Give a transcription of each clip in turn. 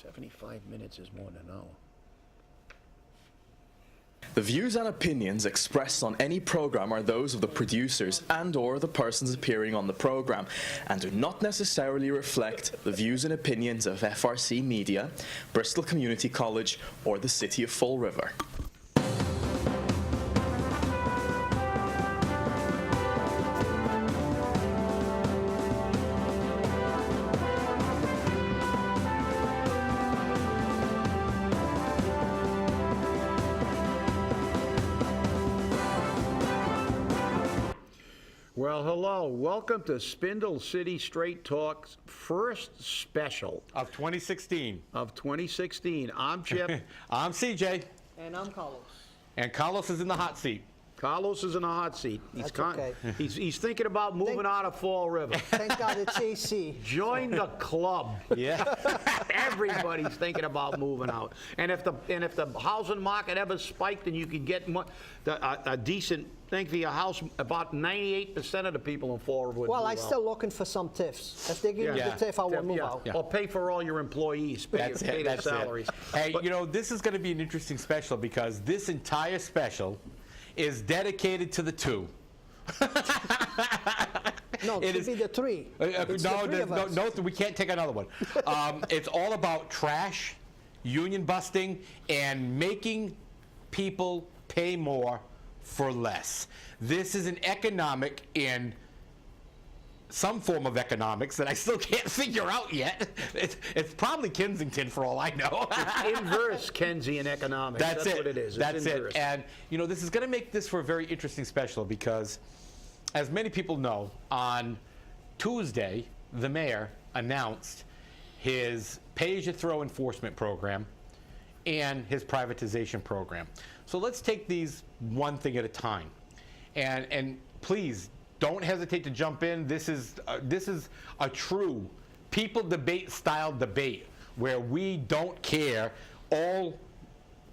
75 minutes is more than an hour. The views and opinions expressed on any program are those of the producers and/or the persons appearing on the program, and do not necessarily reflect the views and opinions of FRC Media, Bristol Community College, or the City of Fall River. Well, hello. Welcome to Spindle City Straight Talk's first special Of 2016. of 2016. I'm Chip. I'm CJ. And I'm Carlos. And Carlos is in the hot seat. Carlos is in a hot seat. That's okay. He's thinking about moving out of Fall River. Thank God it's AC. Join the club. Yeah. Everybody's thinking about moving out. And if the housing market ever spiked and you could get a decent thing for your house, about 98% of the people in Fall River would Well, move I'm out. still looking for some tiffs. If they give me Yeah. the tiff, I will move Yeah. out. Yeah. Or pay for all your employees. Pay That's their it. That's salaries. it. Hey, But- you know, this is going to be an interesting special because this entire special is dedicated to the two. No, it It should is- be the three. It's the No, three of us. no, we can't take another one. It's all about trash, union busting, and making people pay more for less. This is an economic in some form of economics that I still can't figure out yet. It's probably Kensington for all I know. Inverse Keynesian economics. That's it. what it is. It's That's inverse. it. And you know, this is going to make this for a very interesting special because, as many people know, on Tuesday, the mayor announced his pay-as-you-throw enforcement program and his privatization program. So let's take these one thing at a time. And please don't hesitate to jump in. This is a true people debate style debate where we don't care. All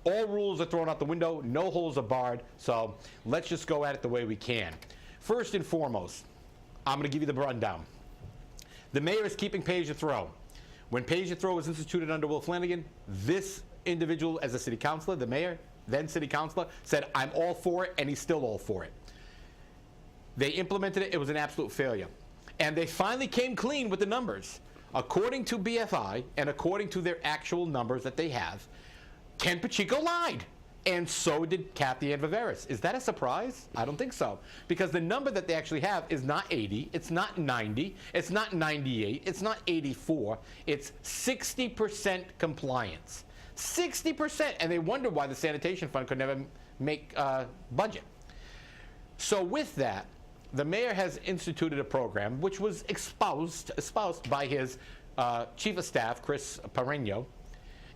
rules are thrown out the window. No holes are barred. So let's just go at it the way we can. First and foremost, I'm going to give you the rundown. The mayor is keeping pay-as-you-throw. When pay-as-you-throw was instituted under Will Flanagan, this individual as a city councilor, the mayor, then city councilor, said, I'm all for it, and he's still all for it. They implemented it. It was an absolute failure. And they finally came clean with the numbers. According to BFI and according to their actual numbers that they have, Ken Pacheco lied. And so did Kathy Ann Viveris. Is that a surprise? I don't think so. Because the number that they actually have is not 80, it's not 90, it's not 98, it's not 84, it's 60% compliance. 60%, and they wonder why the sanitation fund could never make budget. So with that, the mayor has instituted a program which was espoused by his chief of staff, Chris Perrino,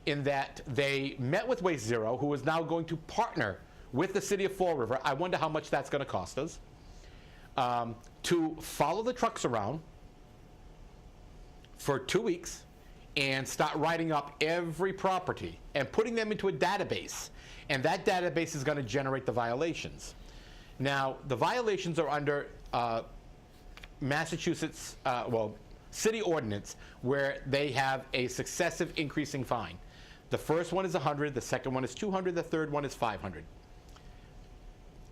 in that they met with Waste Zero, who is now going to partner with the city of Fall River. I wonder how much that's going to cost us, to follow the trucks around for 2 weeks and start writing up every property and putting them into a database. And that database is going to generate the violations. Now, the violations are under Massachusetts, city ordinance, where they have a successive increasing fine. The first one is 100, the second one is 200, the third one is 500.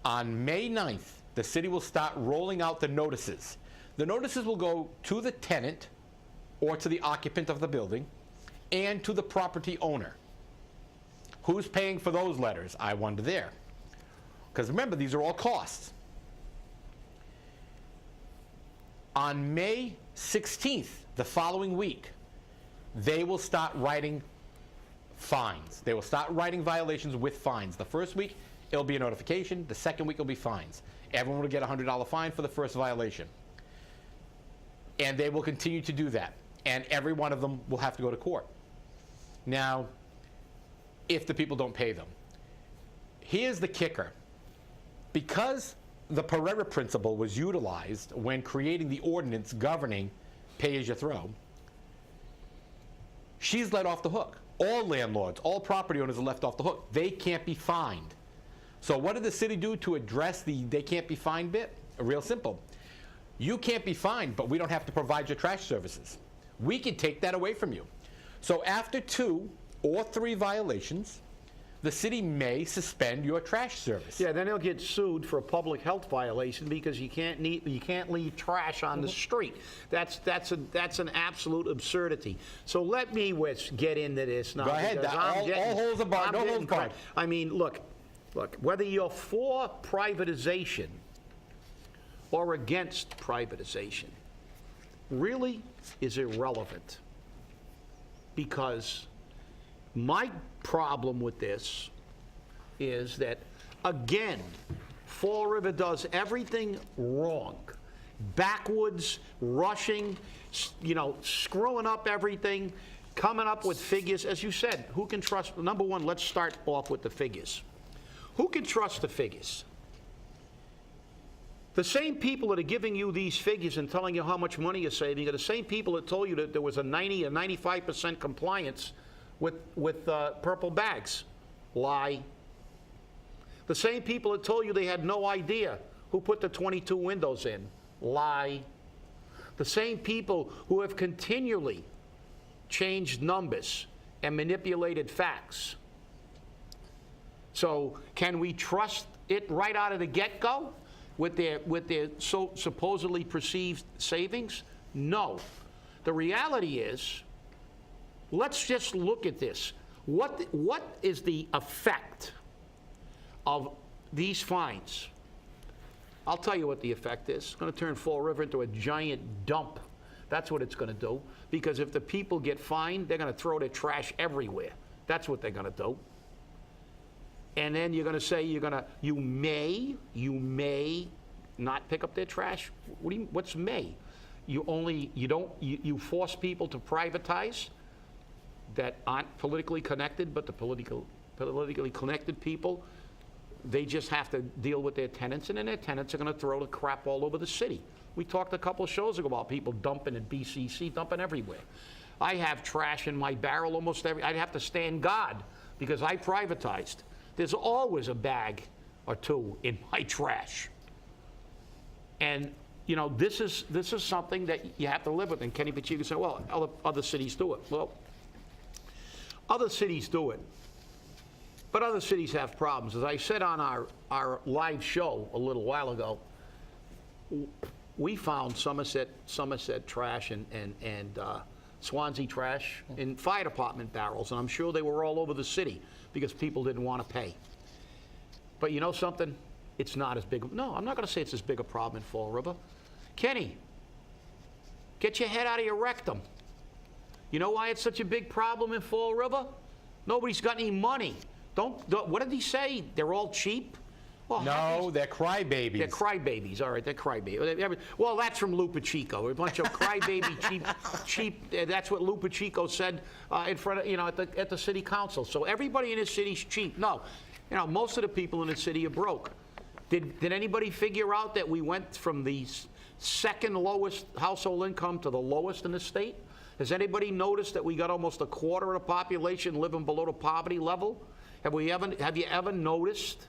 On May 9th, the city will start rolling out the notices. The notices will go to the tenant or to the occupant of the building and to the property owner. Who's paying for those letters? I wonder there. Because remember, these are all costs. On May 16th, the following week, they will start writing fines. They will start writing violations with fines. The first week, it'll be a notification. The second week, it'll be fines. Everyone will get a $100 fine for the first violation. And they will continue to do that. And every one of them will have to go to court. Now, if the people don't pay them. Here's the kicker. Because the Pereira principle was utilized when creating the ordinance governing pay-as-you-throw, she's let off the hook. All landlords, all property owners are left off the hook. They can't be fined. So what did the city do to address the they can't be fined bit? Real simple. You can't be fined, but we don't have to provide your trash services. We can take that away from you. So after 2 or 3 violations, the city may suspend your trash service. Yeah, then he'll get sued for a public health violation because you can't leave trash on the street. That's an absolute absurdity. So let me get into this now. Go ahead. because All holes are barred. I'm No getting holds barred. I mean, look, whether you're for privatization or against privatization really is irrelevant, because my problem with this is that, again, Fall River does everything wrong. Backwards, rushing, screwing up everything, coming up with figures. As you said, who can trust? Number one, let's start off with the figures. Who can trust the figures? The same people that are giving you these figures and telling you how much money you're saving are the same people that told you that there was a 90 or 95% compliance with purple bags. Lie. The same people that told you they had no idea who put the 22 windows in. Lie. The same people who have continually changed numbers and manipulated facts. So can we trust it right out of the get-go with their supposedly perceived savings? No. The reality is, let's just look at this. What is the effect of these fines? I'll tell you what the effect is. It's going to turn Fall River into a giant dump. That's what it's going to do. Because if the people get fined, they're going to throw their trash everywhere. That's what they're going to do. And then you're going to say you may not pick up their trash. What's may? You force people to privatize that aren't politically connected, but the politically connected people, they just have to deal with their tenants, and then their tenants are going to throw the crap all over the city. We talked a couple of shows ago about people dumping at BCC, dumping everywhere. I have trash in my barrel I'd have to stand guard because I privatized. There's always a bag or two in my trash. And, this is something that you have to live with. And Kenny Pacheco said, well, other cities do it. Well, other cities do it. But other cities have problems. As I said on our live show a little while ago, we found Somerset trash and Swansea trash in fire department barrels, and I'm sure they were all over the city because people didn't want to pay. But you know something? It's not as big. No, I'm not going to say it's as big a problem in Fall River. Kenny, get your head out of your rectum. You know why it's such a big problem in Fall River? Nobody's got any money. What did he say? They're all cheap? Well, no, they're crybabies. They're crybabies. All right, they're crybabies. Well, that's from Lou Pacheco. A bunch of crybaby cheap. That's what Lou Pacheco said in front of at the city council. So everybody in this city's cheap. No, most of the people in the city are broke. Did anybody figure out that we went from the second lowest household income to the lowest in the state? Has anybody noticed that we got almost a quarter of the population living below the poverty level? Have you ever noticed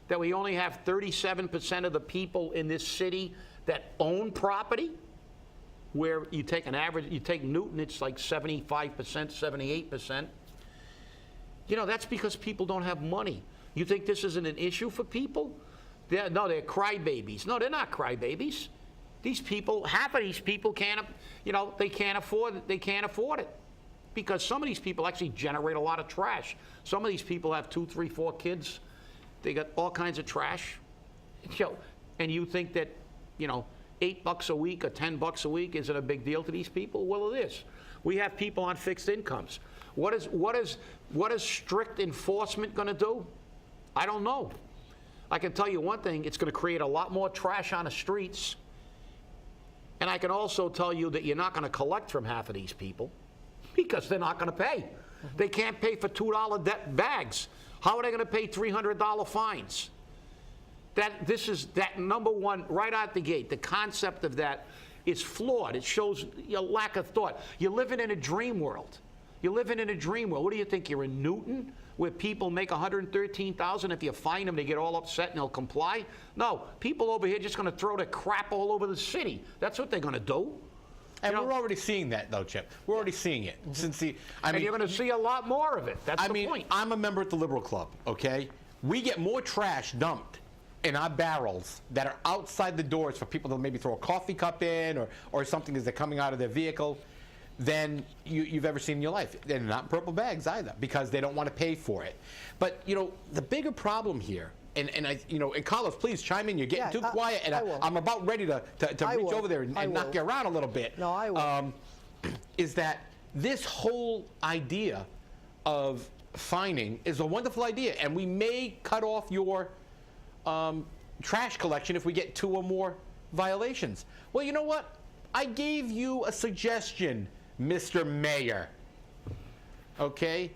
that we only have 37% of the people in this city that own property? Where you take Newton, it's like 75%, 78%. That's because people don't have money. You think this isn't an issue for people? They're crybabies. No, they're not crybabies. These people, half of these people can't afford it. Because some of these people actually generate a lot of trash. Some of these people have 2, 3, 4 kids. They got all kinds of trash. And you think that, $8 a week or $10 a week isn't a big deal to these people? Well, it is. We have people on fixed incomes. What is strict enforcement going to do? I don't know. I can tell you one thing, it's going to create a lot more trash on the streets. And I can also tell you that you're not going to collect from half of these people because they're not going to pay. They can't pay for $2 bags. How are they going to pay $300 fines? That number one, right out the gate, the concept of that is flawed. It shows a lack of thought. You're living in a dream world. What do you think? You're in Newton, where people make $113,000. If you fine them, they get all upset and they'll comply? No, people over here are just going to throw their crap all over the city. That's what they're going to do. And You know, we're already seeing that, though, Chip. We're already seeing it since the. I and mean, you're going to see a lot more of it. That's I the mean, point. I'm a member at the Liberal Club. Okay, we get more trash dumped in our barrels that are outside the doors for people to maybe throw a coffee cup in or something as they're coming out of their vehicle than you've ever seen in your life. They're not purple bags either because they don't want to pay for it. But you know, the bigger problem here. And I, you know, and Carlos, please chime in. You're getting too quiet, and I will. I'm about ready to reach will. over there and I knock will. you around a little bit. No, I will. Is that this whole idea of fining is a wonderful idea, and we may cut off your trash collection if we get 2 or more violations. Well, you know what? I gave you a suggestion, Mr. Mayor. Okay?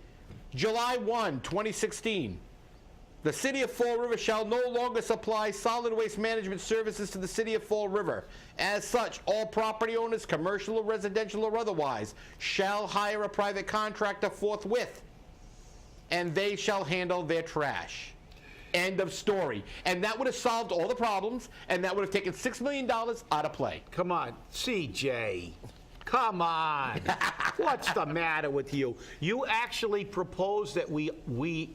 July 1, 2016. The City of Fall River shall no longer supply solid waste management services to the City of Fall River. As such, all property owners, commercial or residential or otherwise, shall hire a private contractor forthwith, and they shall handle their trash. End of story. And that would have solved all the problems, and that would have taken $6 million out of play. Come on, CJ. Come on. What's the matter with you? You actually proposed that we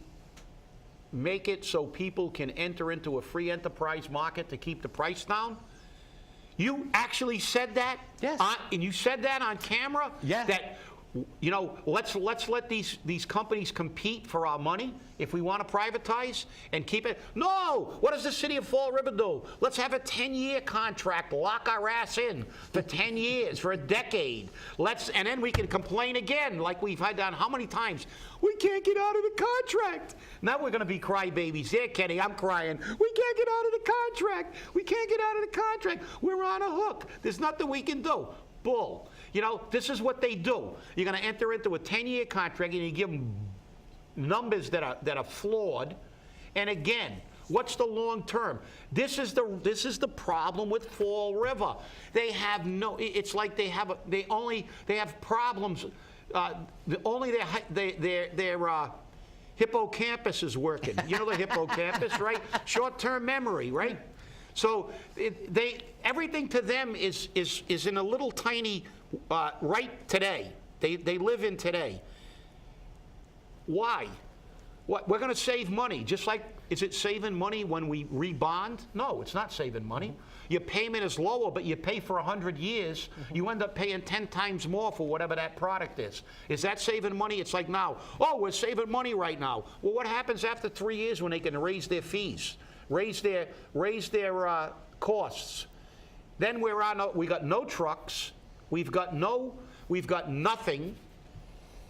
make it so people can enter into a free enterprise market to keep the price down? You actually said that? Yes. And you said that on camera? Yes. That, you know, let's let these companies compete for our money if we want to privatize and keep it. No! What does the City of Fall River do? Let's have a 10-year contract, lock our ass in for 10 years, for a decade. And then we can complain again, like we've had done how many times? We can't get out of the contract. Now we're going to be crybabies. There, Kenny, I'm crying. We can't get out of the contract. We can't get out of the contract. We're on a hook. There's nothing we can do. Bull. You know, this is what they do. You're going to enter into a 10-year contract and you give them numbers that are flawed. And again, what's the long term? This is the problem with Fall River. They have no. It's like they have problems. Only their hippocampus is working. You know the hippocampus, right? Short-term memory, right? So everything to them is in a little tiny right today. They live in today. Why? What, we're going to save money. Just like, is it saving money when we rebond? No, it's not saving money. Your payment is lower, but you pay for 100 years. You end up paying 10 times more for whatever that product is. Is that saving money? It's like now, oh, we're saving money right now. Well, what happens after 3 years when they can raise their fees, raise their costs? Then we got no trucks. We've got nothing.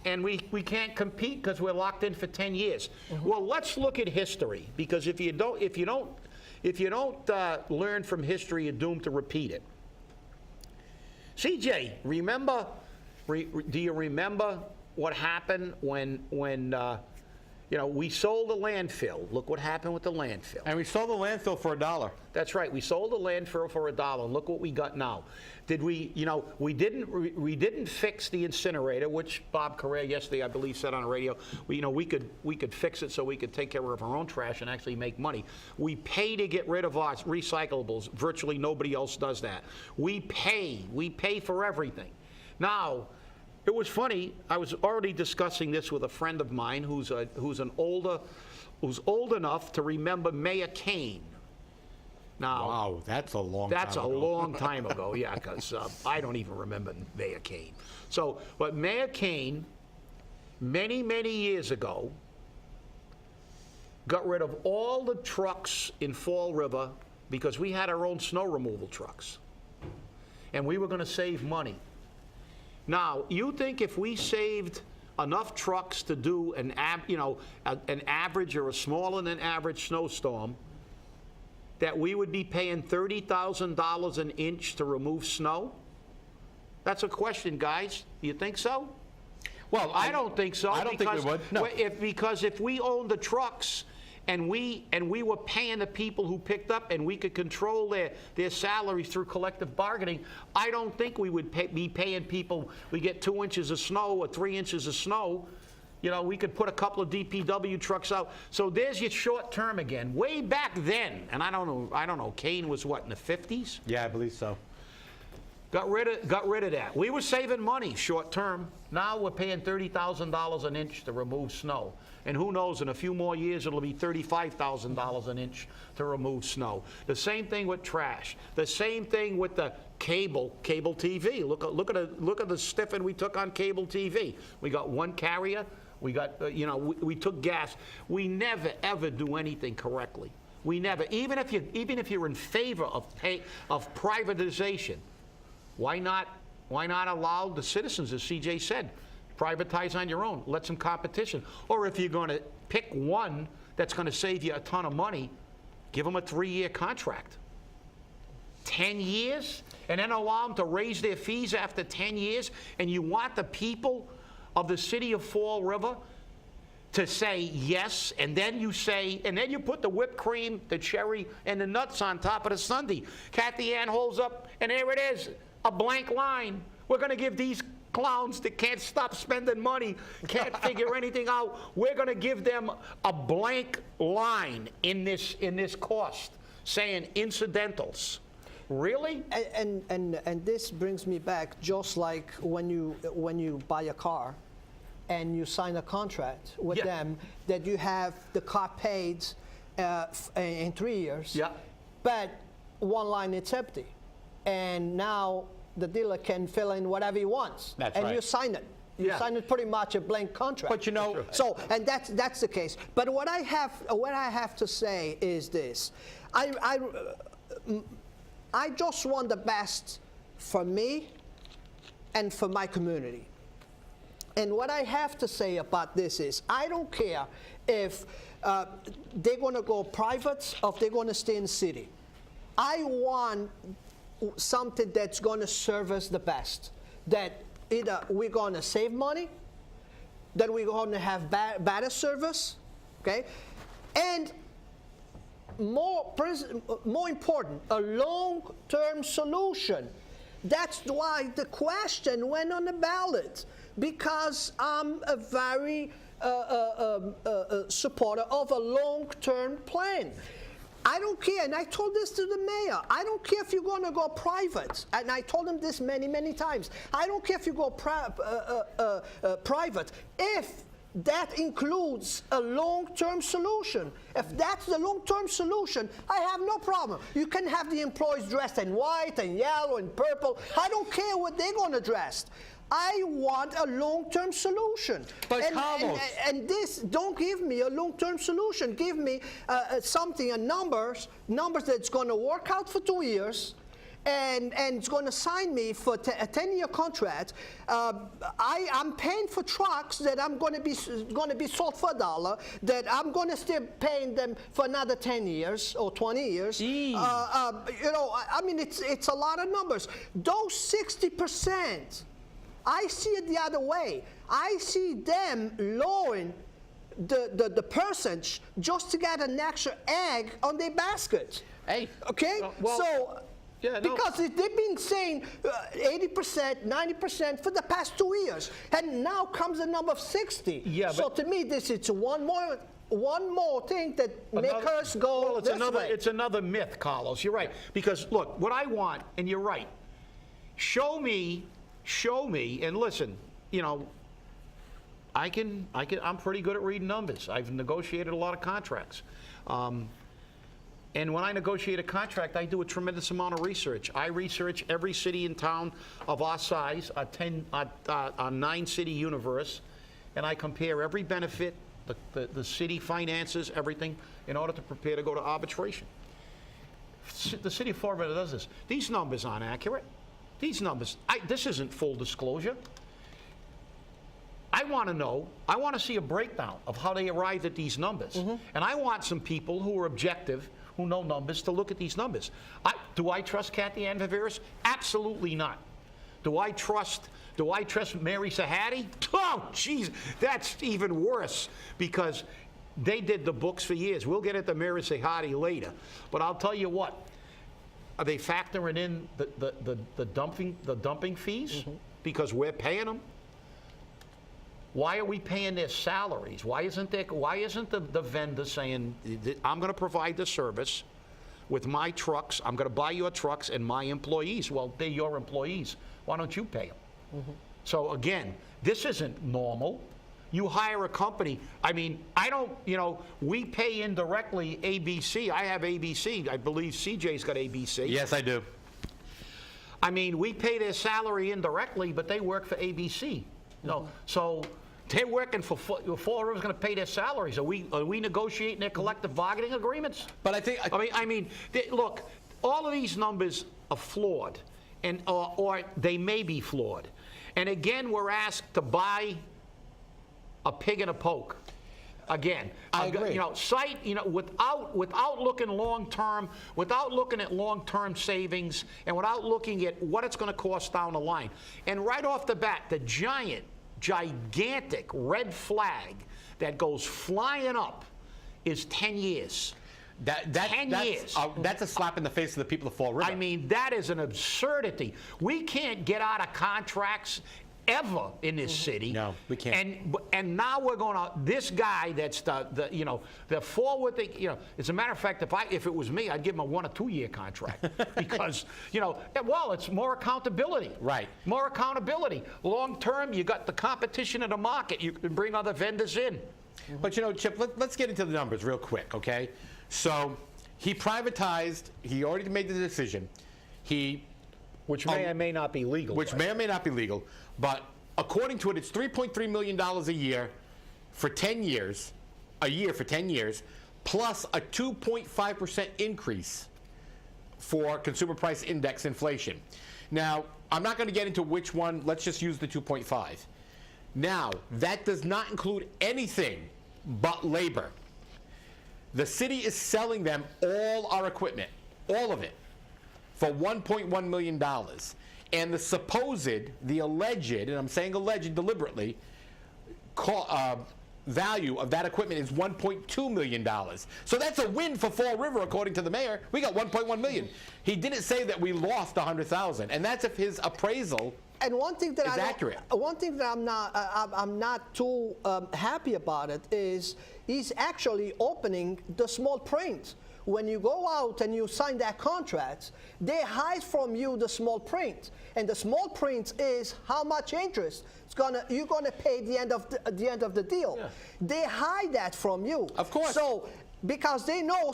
And we can't compete because we're locked in for 10 years. Well, let's look at history, because if you don't learn from history, you're doomed to repeat it. CJ, do you remember what happened when we sold the landfill? Look what happened with the landfill. And we sold the landfill for $1. That's right. We sold the landfill for $1, and look what we got now. Did we? We didn't fix the incinerator, which Bob Correa yesterday, I believe, said on the radio. We could fix it so we could take care of our own trash and actually make money. We pay to get rid of our recyclables. Virtually nobody else does that. We pay for everything. Now, it was funny. I was already discussing this with a friend of mine who's old enough to remember Mayor Kane. Now, wow, that's a long time ago. That's a long time ago, yeah, because I don't even remember Mayor Kane. So, but Mayor Kane, many, many years ago, got rid of all the trucks in Fall River because we had our own snow removal trucks. And we were going to save money. Now, you think if we saved enough trucks to do an average or a smaller than average snowstorm, that we would be paying $30,000 an inch to remove snow? That's a question, guys. Do you think so? Well, I don't think so. I don't think we would. No. Because if we owned the trucks and we were paying the people who picked up and we could control their salaries through collective bargaining, I don't think we would be paying people. We get 2 inches of snow or 3 inches of snow. We could put a couple of DPW trucks out. So there's your short term again. Way back then, and I don't know, Kane was what, in the 50s? Yeah, I believe so. Got rid of that. We were saving money short term. Now we're paying $30,000 an inch to remove snow. And who knows, in a few more years, it'll be $35,000 an inch to remove snow. The same thing with trash. The same thing with the cable TV. Look at the stiffing we took on cable TV. We got one carrier. We got, we took gas. We never, ever do anything correctly. We never. Even if you're in favor of privatization, why not allow the citizens, as CJ said, privatize on your own, let some competition. Or if you're going to pick one that's going to save you a ton of money, give them a 3-year contract. 10 years, and then allow them to raise their fees after 10 years, and you want the people of the city of Fall River to say yes, and then you put the whipped cream, the cherry, and the nuts on top of the sundae. Kathy Ann holds up, and there it is, a blank line. We're going to give these clowns that can't stop spending money, can't figure anything out, we're going to give them a blank line in this cost, saying incidentals. Really? And this brings me back, just like when you buy a car and you sign a contract with them that you have the car paid in 3 years. Yeah. But one line it's empty, and now the dealer can fill in whatever he wants. That's and right. you sign it. You sign it pretty much a blank contract. But you know, so, and that's the case. But what I have to say is this: I just want the best for me and for my community. And what I have to say about this is, I don't care if they're going to go private or if they're going to stay in the city. I want something that's going to serve us the best. That either we're going to save money, that we're going to have better service, okay, and more important, a long-term solution. That's why the question went on the ballot, because I'm a very supporter of a long-term plan. I don't care, and I told this to the mayor, I don't care if you're going to go private, and I told him this many, many times. I don't care if you go private, if that includes a long-term solution. If that's the long-term solution, I have no problem. You can have the employees dressed in white and yellow and purple. I don't care what they're going to dress. I want a long-term solution. But and this, don't give me a long-term solution. Give me something, numbers that's going to work out for 2 years, and it's going to sign me for a 10-year contract. I'm paying for trucks that I'm going to be sold for $1, that I'm going to still paying them for another 10 years or 20 years. I mean, it's a lot of numbers. Those 60%. I see it the other way. I see them lowering the percentage just to get an extra egg on their basket. Hey. Okay? Because they've been saying 80%, 90% for the past 2 years. And now comes the number of 60. Yeah, so to me, this is one more thing that makes us go this way. It's another myth, Carlos. You're right. Because, look, what I want, and you're right, show me, and listen, I'm pretty good at reading numbers. I've negotiated a lot of contracts. And when I negotiate a contract, I do a tremendous amount of research. I research every city and town of our size, a 9-city universe, and I compare every benefit, the city finances, everything, in order to prepare to go to arbitration. The city of Florida does this. These numbers aren't accurate. These numbers, this isn't full disclosure. I want to know, I want to see a breakdown of how they arrived at these numbers. Mm-hmm. And I want some people who are objective, who know numbers, to look at these numbers. Do I trust Kathy Ann Viveris? Absolutely not. Do I trust Mary Sahadi? Oh, jeez, that's even worse, because they did the books for years. We'll get into Mary Sahadi later. But I'll tell you what, are they factoring in the dumping fees? Mm-hmm. Because we're paying them? Why are we paying their salaries? Why isn't the vendor saying, I'm going to provide the service, with my trucks. I'm going to buy your trucks and my employees. Well, they're your employees. Why don't you pay them? So again, this isn't normal. You hire a company. I mean, I don't, we pay indirectly ABC. I have ABC. I believe CJ's got ABC. Yes, I do. I mean, we pay their salary indirectly, but they work for ABC. So they're working for Fall River's going to pay their salaries. Are we negotiating their collective bargaining agreements? But I think Look, all of these numbers are flawed, and or they may be flawed. And again, we're asked to buy a pig in a poke. Again, I agree. Without looking long term, without looking at long-term savings, and without looking at what it's going to cost down the line. And right off the bat, the gigantic red flag that goes flying up is 10 years. 10 years. That's a slap in the face of the people of Fall River. I mean, that is an absurdity. We can't get out of contracts ever in this city. No, we can't. And now we're going to, this guy that's the forward thing, as a matter of fact, if it was me, I'd give him a 1 or 2 year contract because, it's more accountability. Right. More accountability. Long term, you got the competition in the market. You can bring other vendors in. But Chip, let's get into the numbers real quick, okay? So he privatized, he already made the decision. Which may or may not be legal. Which may or may not be legal. But according to it, it's $3.3 million a year for 10 years, for 10 years, plus a 2.5% increase for consumer price index inflation. Now, I'm not going to get into which one. Let's just use the 2.5. Now, that does not include anything but labor. The city is selling them all our equipment, all of it, for $1.1 million. And the alleged, and I'm saying alleged deliberately, value of that equipment is $1.2 million. So that's a win for Fall River, according to the mayor. We got $1.1 million. He didn't say that we lost $100,000, and that's if his appraisal and one thing that is accurate. One thing that I'm not too happy about it is he's actually opening the small print. When you go out and you sign that contract, they hide from you the small print, and the small print is how much interest you're gonna pay at the end of the deal. Yeah. They hide that from you. Of course. So because they know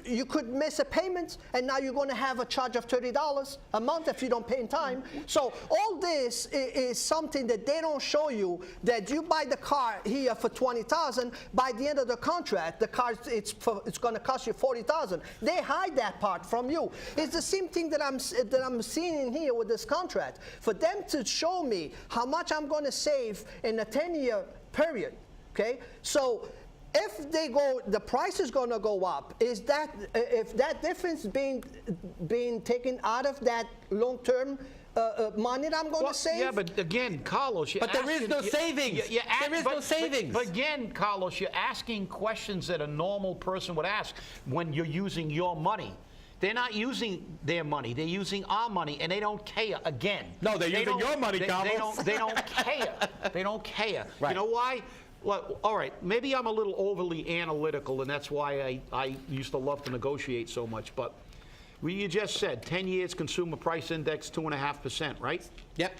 you could miss a payment, and now you're going to have a charge of $30 a month if you don't pay in time. So all this is something that they don't show you, that you buy the car here for $20,000. By the end of the contract, the car it's going to cost you $40,000. They hide that part from you. It's the same thing that I'm seeing here with this contract. For them to show me how much I'm going to save in a 10-year period. Okay, so if the price is going to go up, if that difference being taken out of that long-term money that I'm going to save? Yeah, but again, Carlos, there is no savings. There is no savings. But again, Carlos, you're asking questions that a normal person would ask when you're using your money. They're not using their money. They're using our money, and they don't care. Again. No, they're using your money, Carlos. They don't care. They don't care. Right. You know why? Well, all right, maybe I'm a little overly analytical, and that's why I used to love to negotiate so much. But you just said 10 years consumer price index 2.5%, right? Yep.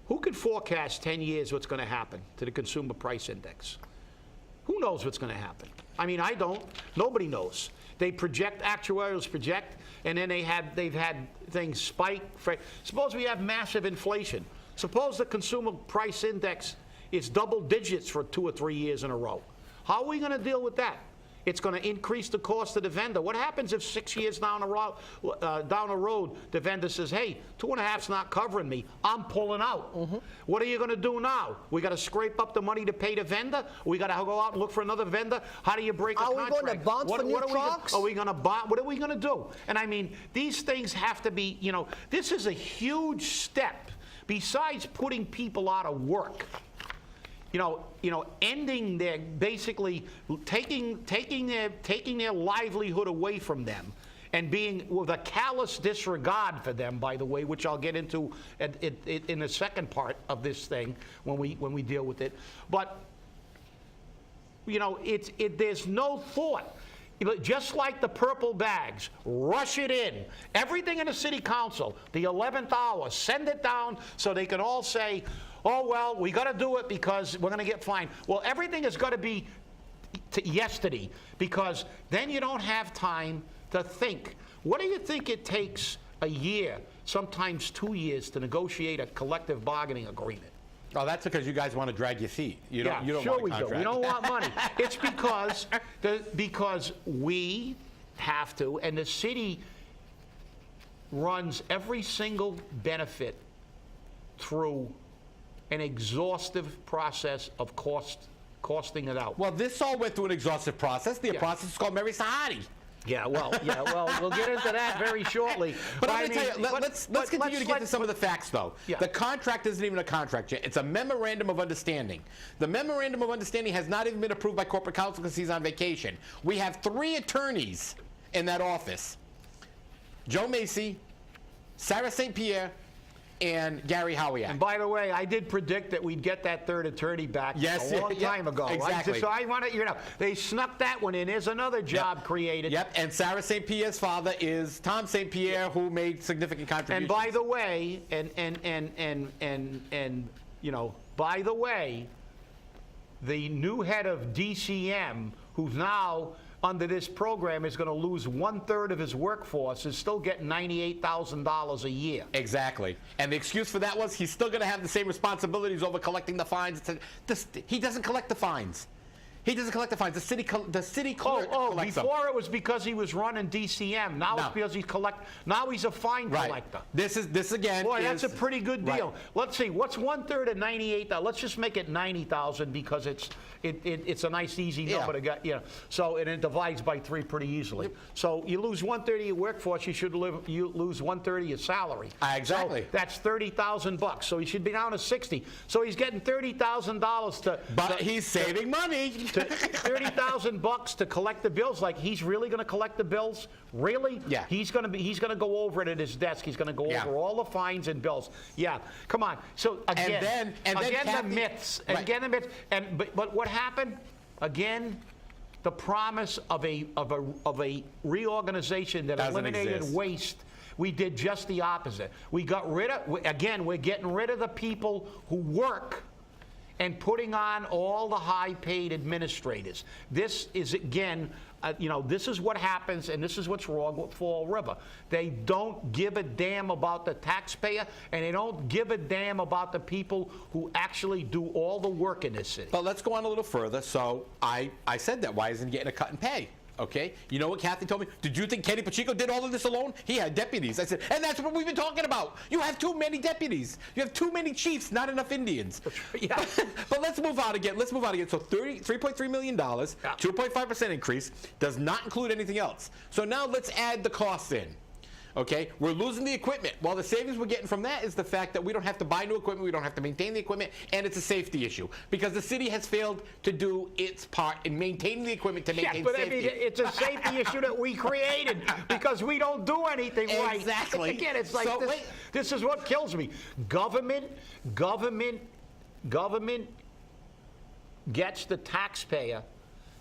Who can forecast 10 years what's going to happen to the consumer price index? Who knows what's going to happen? I mean, I don't. Nobody knows. They project, actuarials project, and then they've had things spike. Suppose we have massive inflation. Suppose the consumer price index is double digits for 2 or 3 years in a row. How are we going to deal with that? It's going to increase the cost of the vendor. What happens if 6 years down the road, the vendor says, hey, 2.5's not covering me, I'm pulling out. Mm-hmm. What are you going to do now? We got to scrape up the money to pay the vendor? We got to go out and look for another vendor? How do you break a contract? Are we going to bond for new trucks? Are we going to bond? What are we going to do? And I mean, these things have to be, this is a huge step. Besides putting people out of work, ending their, basically taking their livelihood away from them, and being with a callous disregard for them, by the way, which I'll get into in the second part of this thing when we deal with it. But there's no thought. just like the purple bags, rush it in. Everything in the city council, the 11th hour, send it down so they can all say, oh, well, we got to do it because we're going to get fined. Well, everything has got to be yesterday, because then you don't have time to think. What do you think it takes a year, sometimes 2 years, to negotiate a collective bargaining agreement? Oh, that's because you guys want to drag your feet. You don't sure want a we do. contract. We don't want money. It's because we have to, and the city runs every single benefit through an exhaustive process of costing it out. Well, this all went through an exhaustive process. The process is called Mary Sahadi. Yeah, well, we'll get into that very shortly. But I'm going to tell you, let's continue to get to some of the facts, though. Yeah. The contract isn't even a contract yet. It's a memorandum of understanding. The memorandum of understanding has not even been approved by corporate counsel because he's on vacation. We have 3 attorneys in that office: Joe Macy, Sarah St. Pierre, and Gary Howiak. And by the way, I did predict that we'd get that third attorney back a long time ago. Exactly. So I want to, they snuck that one in. There's another job created. Yep, and Sarah St. Pierre's father is Tom St. Pierre, who made significant contributions. And by the way, by the way, the new head of DCM, who's now under this program is going to lose 1/3 of his workforce, is still getting $98,000 a year. Exactly. And the excuse for that was he's still going to have the same responsibilities over collecting the fines. He doesn't collect the fines. He doesn't collect the fines. The city clerk collects them. Before it was because he was running DCM. Now it's because now he's a fine collector. This again. Boy, that's a pretty good deal. Right. Let's see. What's 1/3 of 98,000? Let's just make it 90,000 because it's a nice easy number to get. So it divides by 3 pretty easily. Yep. So you lose 1/3 of your workforce, you lose 1/3 of your salary. Exactly. So that's $30,000. So he should be down to 60. So he's getting $30,000 to. But he's saving money. $30,000 to collect the bills. Like, he's really going to collect the bills? Really? Yeah. He's going to go over it at his desk. He's going to go over all the fines and bills. Yeah. Come on. So again, the myths. Right. Again the myths. But what happened? Again, the promise of a reorganization that eliminated waste. We did just the opposite. We got rid of. We're getting rid of the people who work and putting on all the high-paid administrators. This is, again, this is what happens, and this is what's wrong with Fall River. They don't give a damn about the taxpayer, and they don't give a damn about the people who actually do all the work in this city. But let's go on a little further. So I said that. Why isn't he getting a cut in pay? Okay, you know what Kathy told me? Did you think Kenny Pacheco did all of this alone? He had deputies. I said, and that's what we've been talking about. You have too many deputies. You have too many chiefs, not enough Indians. Yeah. But let's move on again. So $3.3 million, 2.5% increase, does not include anything else. So now let's add the costs in. Okay, we're losing the equipment. Well, the savings we're getting from that is the fact that we don't have to buy new equipment, we don't have to maintain the equipment, and it's a safety issue because the city has failed to do its part in maintaining the equipment to maintain safety. I mean, it's a safety issue that we created because we don't do anything right. Exactly. Again, it's like this is what kills me. Government gets the taxpayer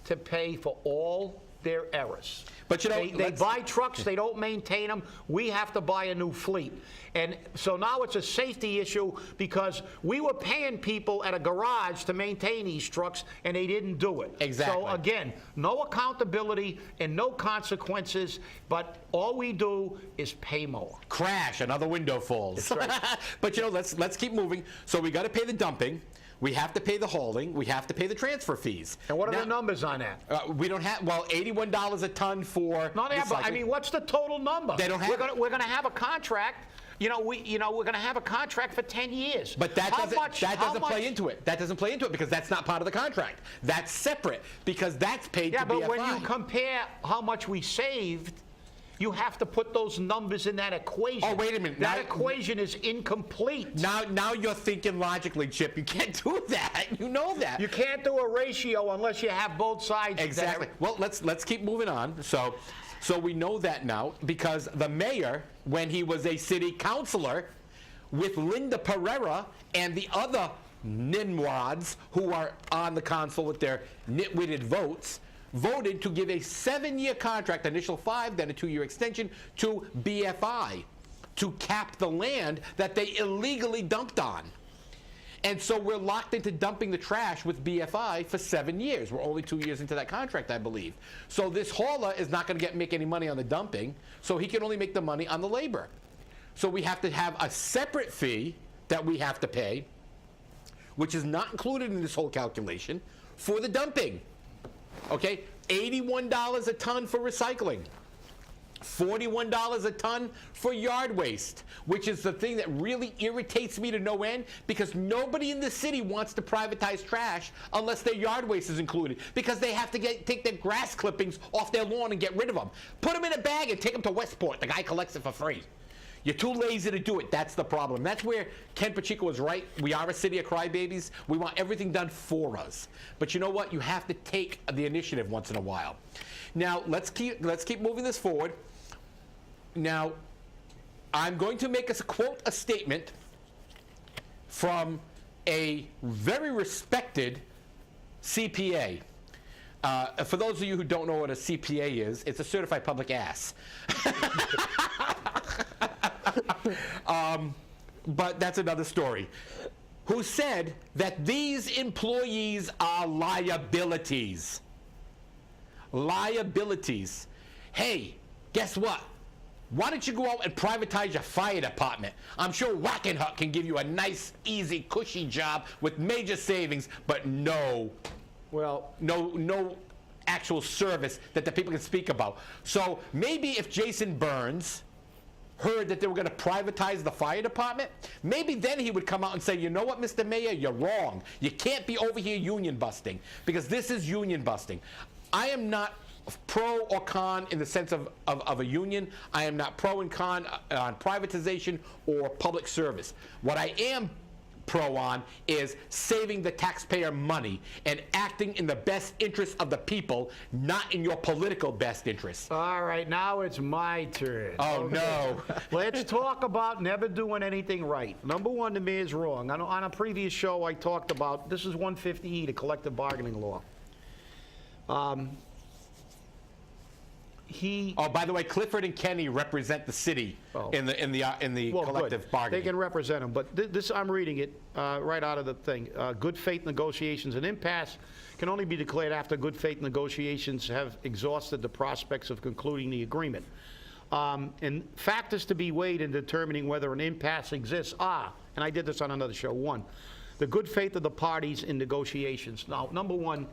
to pay for all their errors. But they buy trucks, they don't maintain them. We have to buy a new fleet. And so now it's a safety issue because we were paying people at a garage to maintain these trucks and they didn't do it. Exactly. So again, no accountability and no consequences, but all we do is pay more. Crash, another window falls. That's right. But let's keep moving. So we got to pay the dumping. We have to pay the hauling. We have to pay the transfer fees. And what are the numbers on that? We don't have, $81 a ton for. But I mean, what's the total number? They don't have. We're going to have a contract. We're going to have a contract for 10 years. But that doesn't play into it. That doesn't play into it because that's not part of the contract. That's separate because that's paid to BFI. Yeah, but when you compare how much we saved, you have to put those numbers in that equation. Oh, wait a minute. That equation is incomplete. Now you're thinking logically, Chip. You can't do that. You know that. You can't do a ratio unless you have both sides. Exactly. Well, let's keep moving on. So we know that now because the mayor, when he was a city councilor, with Linda Pereira and the other nimwads who are on the council with their nitwitted votes, voted to give a 7-year contract, initial 5, then a 2-year extension, to BFI to cap the land that they illegally dumped on. And so we're locked into dumping the trash with BFI for 7 years. We're only 2 years into that contract, I believe. So this hauler is not going to make any money on the dumping, so he can only make the money on the labor. So we have to have a separate fee that we have to pay, which is not included in this whole calculation, for the dumping. Okay? $81 a ton for recycling. $41 a ton for yard waste, which is the thing that really irritates me to no end, because nobody in the city wants to privatize trash unless their yard waste is included, because they have to take their grass clippings off their lawn and get rid of them. Put them in a bag and take them to Westport. The guy collects it for free. You're too lazy to do it. That's the problem. That's where Ken Pacheco was right. We are a city of crybabies. We want everything done for us. But you know what? You have to take the initiative once in a while. Now, let's keep moving this forward. Now, I'm going to make us quote a statement from a very respected CPA. For those of you who don't know what a CPA is, it's a certified public ass. But that's another story. Who said that these employees are liabilities. Liabilities. Hey, guess what? Why don't you go out and privatize your fire department? I'm sure Wackenhut can give you a nice, easy, cushy job with major savings, but no actual service that the people can speak about. So maybe if Jason Burns heard that they were going to privatize the fire department, maybe then he would come out and say, you know what, Mr. Mayor, you're wrong. You can't be over here union busting, because this is union busting. I am not pro or con in the sense of a union. I am not pro and con on privatization or public service. What I am pro on is saving the taxpayer money and acting in the best interest of the people, not in your political best interest. All right, now it's my turn. Oh, no. Let's talk about never doing anything right. Number one to me is wrong. On a previous show, I talked about, this is 150E, the collective bargaining law. Oh, by the way, Clifford and Kenny represent the city in the Well, collective good. bargaining. They can represent them, but this I'm reading it right out of the thing. Good faith negotiations. An impasse can only be declared after good faith negotiations have exhausted the prospects of concluding the agreement. And factors to be weighed in determining whether an impasse exists are, and I did this on another show. One, the good faith of the parties in negotiations. Now, number one,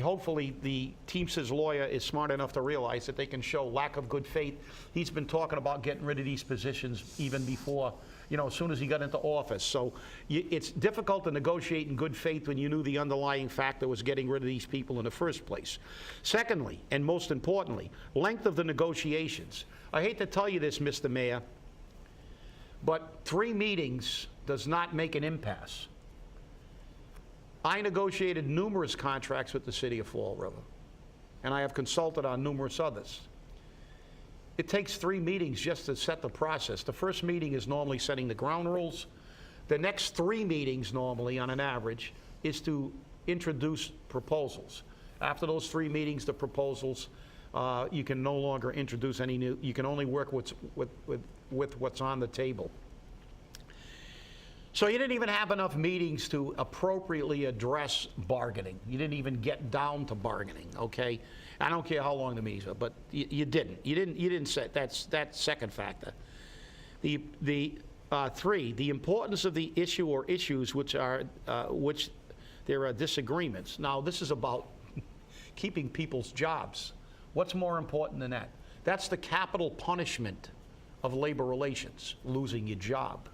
hopefully the Teamsters lawyer is smart enough to realize that they can show lack of good faith. He's been talking about getting rid of these positions even before, as soon as he got into office. So it's difficult to negotiate in good faith when you knew the underlying factor was getting rid of these people in the first place. Secondly, and most importantly, length of the negotiations. I hate to tell you this, Mr. Mayor, but 3 meetings does not make an impasse. I negotiated numerous contracts with the city of Fall River, and I have consulted on numerous others. It takes 3 meetings just to set the process. The first meeting is normally setting the ground rules. The next 3 meetings normally, on an average, is to introduce proposals. After those 3 meetings, the proposals, you can no longer introduce any new, you can only work with what's on the table. So you didn't even have enough meetings to appropriately address bargaining. You didn't even get down to bargaining, okay? I don't care how long the meetings were, but you didn't. You didn't set, that's second factor. The 3, the importance of the issue or issues which there are disagreements. Now, this is about keeping people's jobs. What's more important than that? That's the capital punishment of labor relations, losing your job.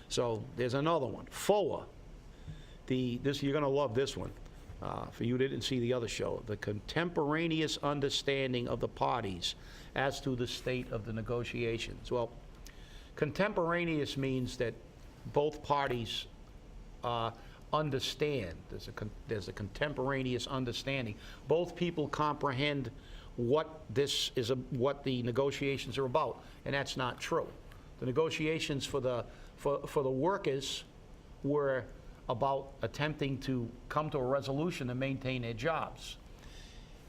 So there's another one. FOA. You're going to love this one. For you who didn't see the other show, the contemporaneous understanding of the parties as to the state of the negotiations. Well, contemporaneous means that both parties understand. There's a contemporaneous understanding. Both people comprehend what the negotiations are about, and that's not true. The negotiations for the workers were about attempting to come to a resolution to maintain their jobs.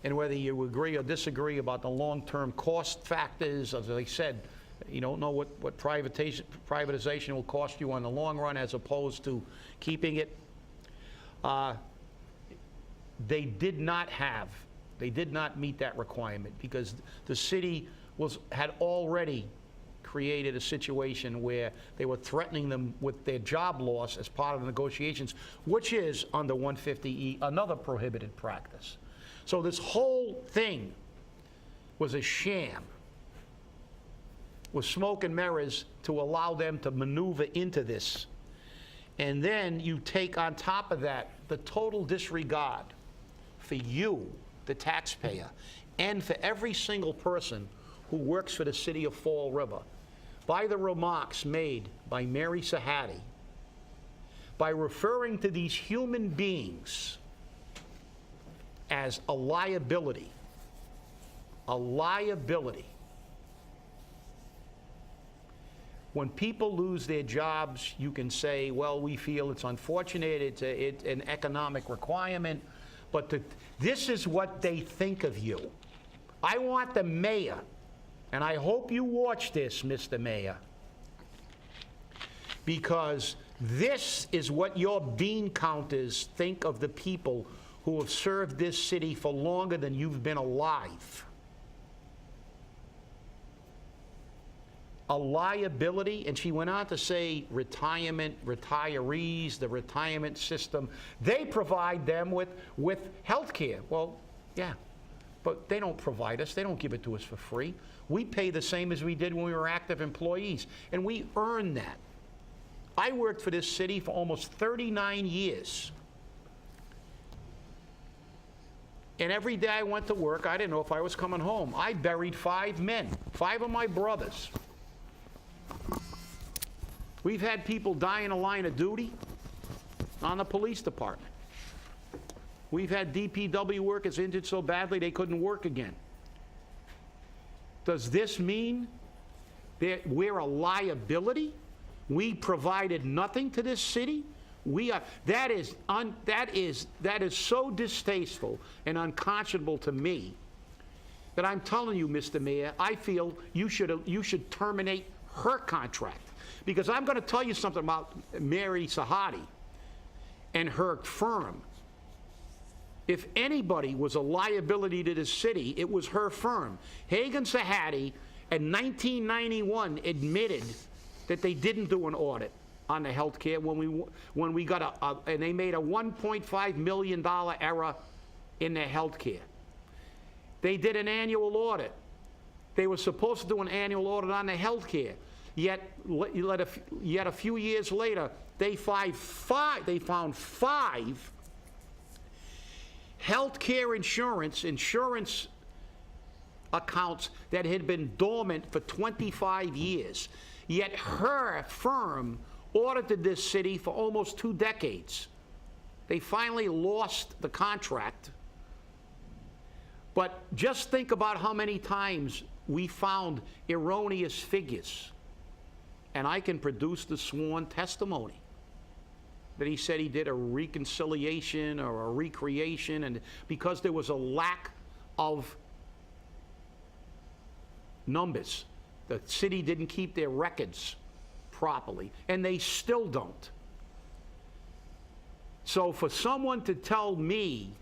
And whether you agree or disagree about the long-term cost factors, as I said, you don't know what privatization will cost you on the long run as opposed to keeping it. They did not meet that requirement because the city had already created a situation where they were threatening them with their job loss as part of the negotiations, which is under 150E, another prohibited practice. So this whole thing was a sham, with smoke and mirrors to allow them to maneuver into this. And then you take on top of that the total disregard for you, the taxpayer, and for every single person who works for the city of Fall River, by the remarks made by Mary Sahadi, by referring to these human beings as a liability. A liability. When people lose their jobs, you can say, well, we feel it's unfortunate, it's an economic requirement, but this is what they think of you. I want the mayor, and I hope you watch this, Mr. Mayor, because this is what your bean counters think of the people who have served this city for longer than you've been alive. A liability, and she went on to say retirement, retirees, the retirement system, they provide them with health care. Well, yeah, but they don't provide us, they don't give it to us for free. We pay the same as we did when we were active employees, and we earn that. I worked for this city for almost 39 years. And every day I went to work, I didn't know if I was coming home. I buried 5 men, 5 of my brothers. We've had people die in a line of duty on the police department. We've had DPW workers injured so badly they couldn't work again. Does this mean that we're a liability? We provided nothing to this city? That is so distasteful and unconscionable to me that I'm telling you, Mr. Mayor, I feel you should terminate her contract. Because I'm going to tell you something about Mary Sahadi and her firm. If anybody was a liability to the city, it was her firm. Hagan Sahadi in 1991 admitted that they didn't do an audit on the health care when we got and they made a $1.5 million error in their health care. They did an annual audit. They were supposed to do an annual audit on the health care. Yet a few years later, they found 5 health care insurance accounts that had been dormant for 25 years. Yet her firm audited this city for almost 2 decades. They finally lost the contract. But just think about how many times we found erroneous figures. And I can produce the sworn testimony that he said he did a reconciliation or a recreation, and because there was a lack of numbers, the city didn't keep their records properly, and they still don't. So for someone to tell me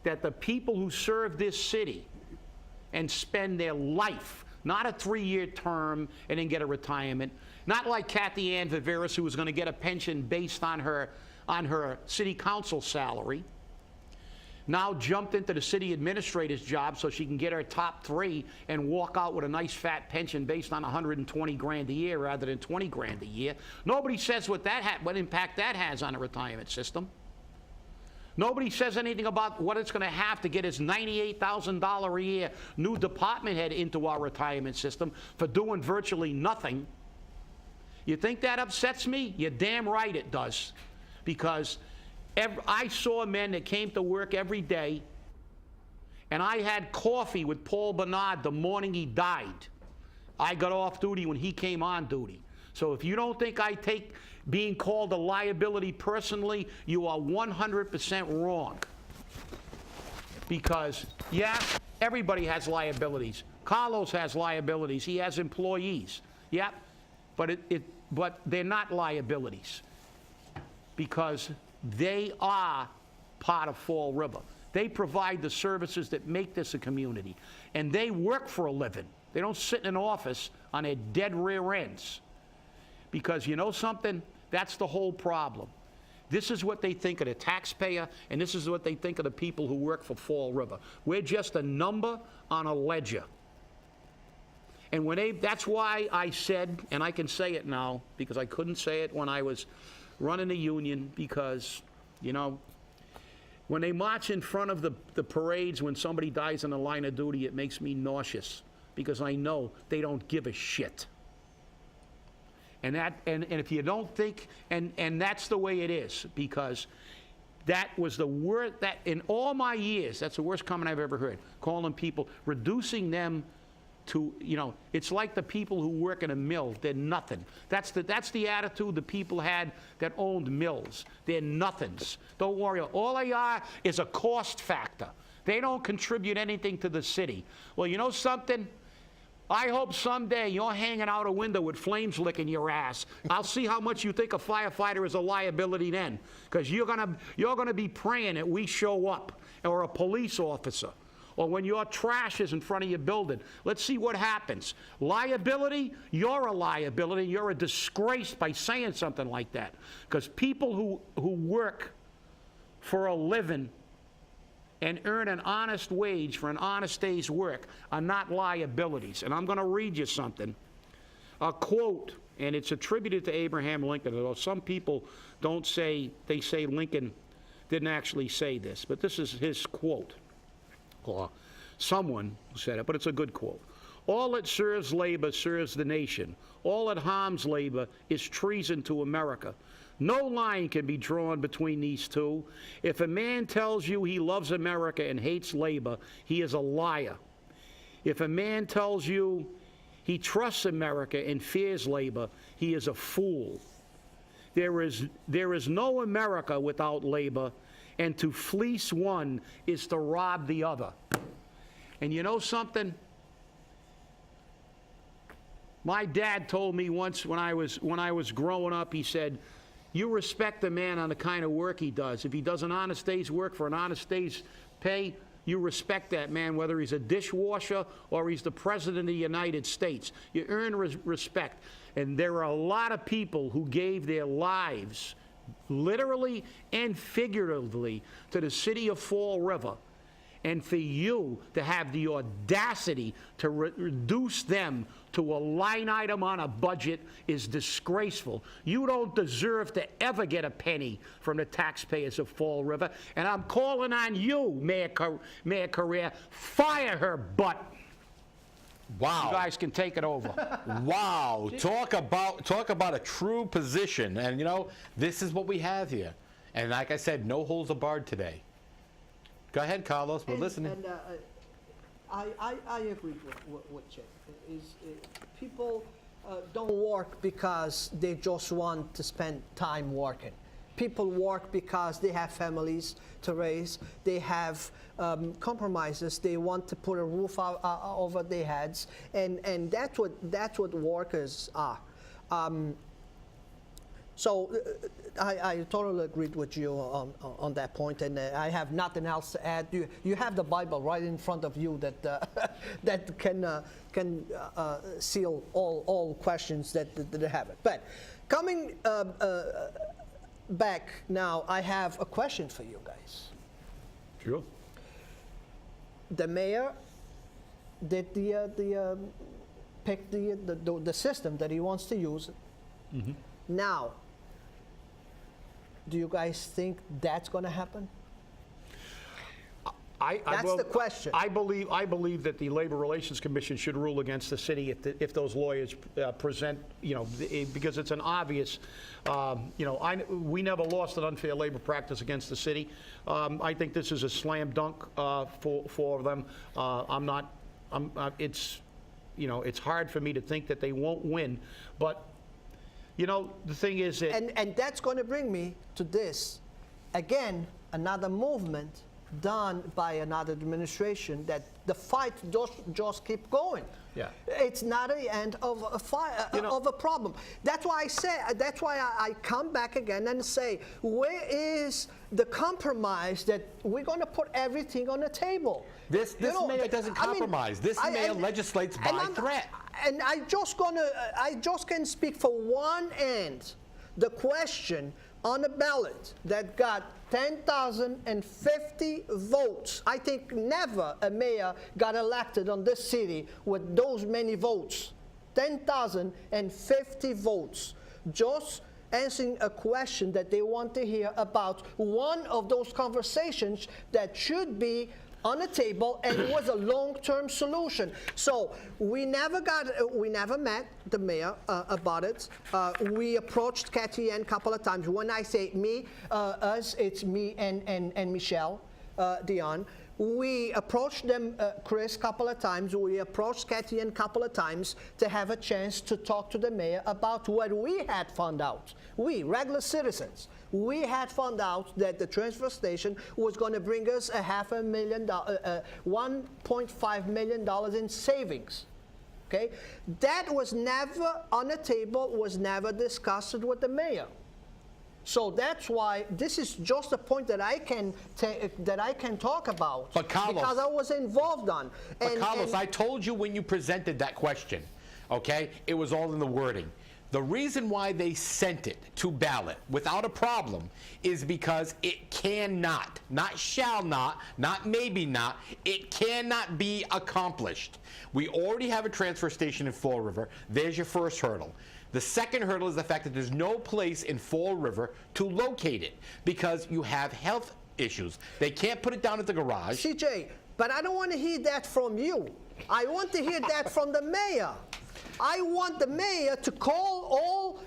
that the people who serve this city and spend their life, not a 3-year term and then get a retirement, not like Kathy Ann Viveris, who was going to get a pension based on her city council salary, now jumped into the city administrator's job so she can get her top 3 and walk out with a nice fat pension based on 120 grand a year rather than 20 grand a year. Nobody says what impact that has on the retirement system. Nobody says anything about what it's going to have to get his $98,000 a year new department head into our retirement system for doing virtually nothing. You think that upsets me? You're damn right it does. Because I saw men that came to work every day, and I had coffee with Paul Bernard the morning he died. I got off duty when he came on duty. So if you don't think I take being called a liability personally, you are 100% wrong. Because, yeah, everybody has liabilities. Carlos has liabilities. He has employees. Yeah, but but they're not liabilities because they are part of Fall River. They provide the services that make this a community, and they work for a living. They don't sit in an office on their dead rear ends. Because you know something? That's the whole problem. This is what they think of the taxpayer, and this is what they think of the people who work for Fall River. We're just a number on a ledger. And that's why I said, and I can say it now, because I couldn't say it when I was running the union, because, you know, when they march in front of the parades when somebody dies in the line of duty, it makes me nauseous, because I know they don't give a shit. And if you don't think, and that's the way it is, because that was the worst, that in all my years, that's the worst comment I've ever heard, calling people, reducing them to, you know, it's like the people who work in a mill, they're nothing. That's the attitude the people had that owned mills. They're nothings. Don't worry, all they are is a cost factor. They don't contribute anything to the city. Well, you know something? I hope someday you're hanging out a window with flames licking your ass. I'll see how much you think a firefighter is a liability then, because you're gonna be praying that we show up, or a police officer, or when your trash is in front of your building. Let's see what happens. Liability, you're a liability. You're a disgrace by saying something like that, because people who work for a living and earn an honest wage for an honest day's work are not liabilities. And I'm going to read you something, a quote, and it's attributed to Abraham Lincoln, although some people don't say, they say Lincoln didn't actually say this, but this is his quote. Or someone said it, but it's a good quote. All that serves labor serves the nation. All that harms labor is treason to America. No line can be drawn between these two. If a man tells you he loves America and hates labor, he is a liar. If a man tells you he trusts America and fears labor, he is a fool. There is no America without labor, and to fleece one is to rob the other. And you know something? My dad told me once when I was growing up, he said, you respect a man on the kind of work he does. If he does an honest day's work for an honest day's pay, you respect that man, whether he's a dishwasher or he's the president of the United States. You earn respect. And there are a lot of people who gave their lives, literally and figuratively, to the city of Fall River. And for you to have the audacity to reduce them to a line item on a budget is disgraceful. You don't deserve to ever get a penny from the taxpayers of Fall River. And I'm calling on you, Mayor Correa, fire her butt. Wow. You guys can take it over. Wow. Talk about a true position. And, you know, this is what we have here. And like I said, no holds barred today. Go ahead, Carlos. We're listening. And I agree with Chip. People don't work because they just want to spend time working. People work because they have families to raise. They have compromises. They want to put a roof over their heads, and that's what workers are. So I totally agreed with you on that point, and I have nothing else to add. You have the Bible right in front of you that that can seal all questions that have it. But coming back now, I have a question for you guys. Sure. The mayor did pick the system that he wants to use. Mm-hmm. Now, do you guys think that's going to happen? That's the question. I believe that the Labor Relations Commission should rule against the city if those lawyers present, you know, because it's an obvious, you know, we never lost an unfair labor practice against the city. I think this is a slam dunk for them. It's, you know, it's hard for me to think that they won't win, but. You know, the thing is that... And that's going to bring me to this. Again, another movement done by another administration, that the fight just keep going. Yeah. It's not the end of a fight, of a problem. That's why I say. That's why I come back again and say, where is the compromise that we're going to put everything on the table? This mayor doesn't compromise. This mayor legislates by threat. And I just can speak for one end. The question on the ballot that got 10,050 votes. I think never a mayor got elected on this city with those many votes. 10,050 votes. Just answering a question that they want to hear about one of those conversations that should be on the table, and it was a long-term solution. So we never met the mayor about it. We approached Cathy Ann a couple of times. When I say me, us, it's me and Michelle Dion. We approached them, Chris, a couple of times. We approached Cathy Ann a couple of times to have a chance to talk to the mayor about what we had found out. We, regular citizens, we had found out that the transfer station was going to bring us $1.5 million in savings. Okay, that was never on the table, was never discussed with the mayor. So that's why this is just a point that I can talk about. But Carlos, because I was involved on. But Carlos, I told you when you presented that question, okay, it was all in the wording. The reason why they sent it to ballot without a problem is because it cannot, not shall not maybe not, it cannot be accomplished. We already have a transfer station in Fall River. There's your first hurdle. The second hurdle is the fact that there's no place in Fall River to locate it because you have health issues. They can't put it down at the garage. CJ, but I don't want to hear that from you. I want to hear that from the mayor. I want the mayor to call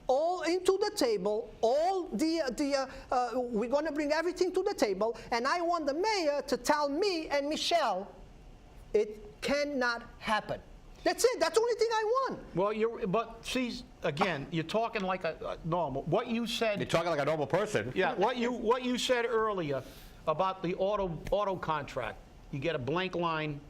all into the table, we're going to bring everything to the table, and I want the mayor to tell me and Michelle it cannot happen. That's it. That's the only thing I want. Well, but see, again, you're talking like a normal. What you said. You're talking like a normal person. Yeah. What you said earlier about the auto contract. You get a blank line.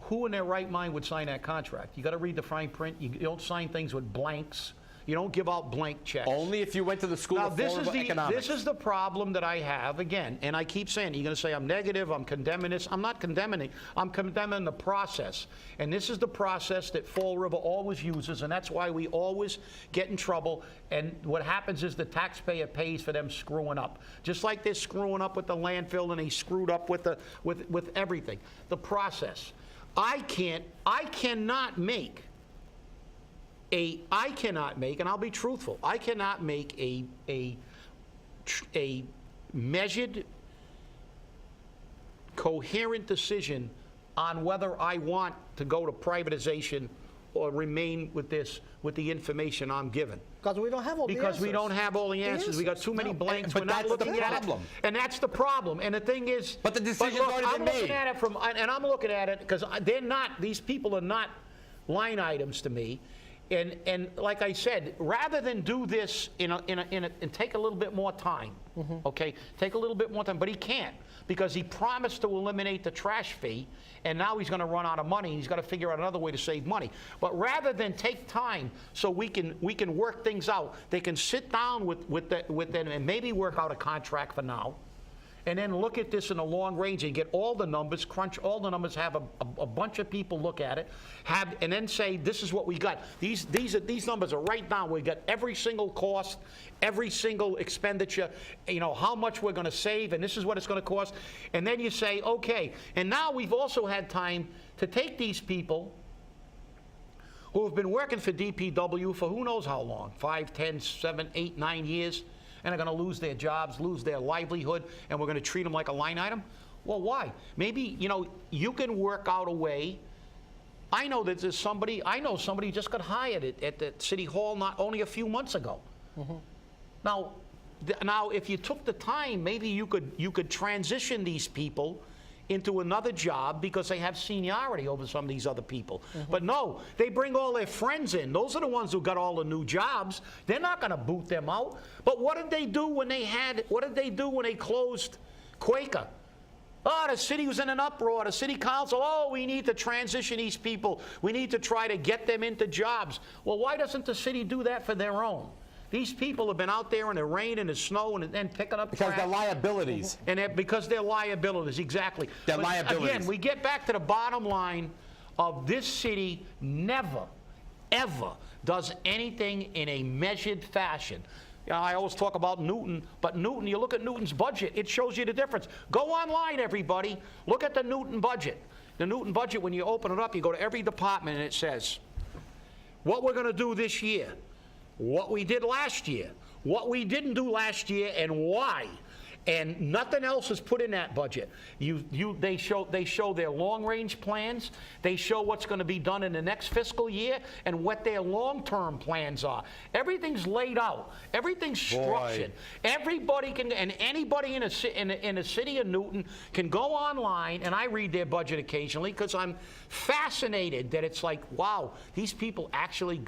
Who in their right mind would sign that contract? You got to read the fine print. You don't sign things with blanks. You don't give out blank checks. Only if you went to the school of economics. This is the problem that I have, again, and I keep saying, you're going to say I'm negative, I'm condemning this. I'm not condemning it. I'm condemning the process. And this is the process that Fall River always uses, and that's why we always get in trouble. And what happens is the taxpayer pays for them screwing up. Just like they're screwing up with the landfill, and they screwed up with everything. The process. I cannot make, and I'll be truthful, I cannot make a measured, coherent decision on whether I want to go to privatization or remain with the information I'm given. Because we don't have all the answers. Because we don't have all the answers. We got too many blanks. But We're not that's looking the at problem. it. And that's the problem. And the thing is... But the decision's already been made. I'm looking at it I'm looking at it because these people are not line items to me. And like I said, rather than do this and take a little bit more time, okay, take a little bit more time, but he can't because he promised to eliminate the trash fee, and now he's going to run out of money. He's got to figure out another way to save money. But rather than take time so we can work things out, they can sit down with them and maybe work out a contract for now. And then look at this in the long range and get all the numbers, crunch all the numbers, have a bunch of people look at it, and then say, this is what we got. These numbers are right down. We got every single cost, every single expenditure, how much we're going to save, and this is what it's going to cost. And then you say, okay. And now we've also had time to take these people who have been working for DPW for who knows how long, 5, 10, 7, 8, 9 years, and are going to lose their jobs, lose their livelihood, and we're going to treat them like a line item? Well, why? Maybe, you can work out a way. I know that there's somebody just got hired at the City Hall not only a few months ago. Now, if you took the time, maybe you could transition these people into another job because they have seniority over some of these other people. But no, they bring all their friends in. Those are the ones who got all the new jobs. They're not going to boot them out. But what did they do when they closed Quaker? Oh, the city was in an uproar. The city council, oh, we need to transition these people. We need to try to get them into jobs. Well, why doesn't the city do that for their own? These people have been out there in the rain and the snow and picking up Because trash. they're liabilities. And because they're liabilities, exactly. They're But liabilities. Again, we get back to the bottom line of this city never, ever does anything in a measured fashion. You know, I always talk about Newton, but Newton, you look at Newton's budget, it shows you the difference. Go online, everybody. Look at the Newton budget. The Newton budget, when you open it up, you go to every department and it says, what we're going to do this year, what we did last year, what we didn't do last year, and why. And nothing else is put in that budget. They show their long-range plans. They show what's going to be done in the next fiscal year and what their long-term plans are. Everything's laid out. Everything's structured. Everybody can, and anybody in the city of Newton can go online, and I read their budget occasionally because I'm fascinated that it's like, wow, these people actually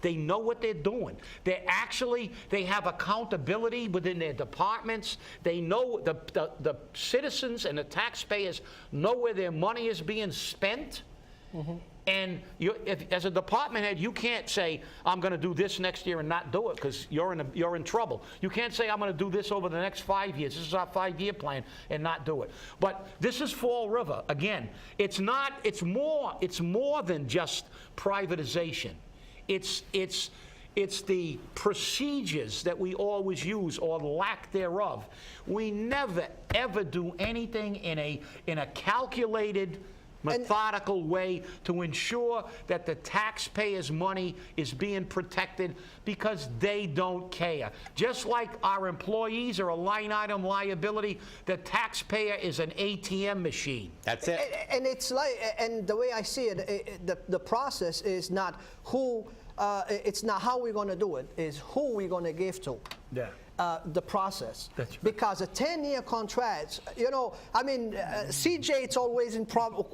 they know what they're doing. They have accountability within their departments. They know the citizens and the taxpayers know where their money is being spent. Mm-hmm. And as a department head, you can't say, I'm going to do this next year and not do it because you're in trouble. You can't say, I'm going to do this over the next 5 years. This is our 5-year plan and not do it. But this is Fall River. Again, it's more than just privatization. It's the procedures that we always use or lack thereof. We never, ever do anything in a calculated, methodical way to ensure that the taxpayers' money is being protected because they don't care. Just like our employees are a line item liability, the taxpayer is an ATM machine. That's it. And it's like, and the way I see it, the process is not who. It's not how we're going to do it, it's who we're going to give to. Yeah. The process. That's right. Because a 10-year contract, you know, I mean, CJ, it's always in trouble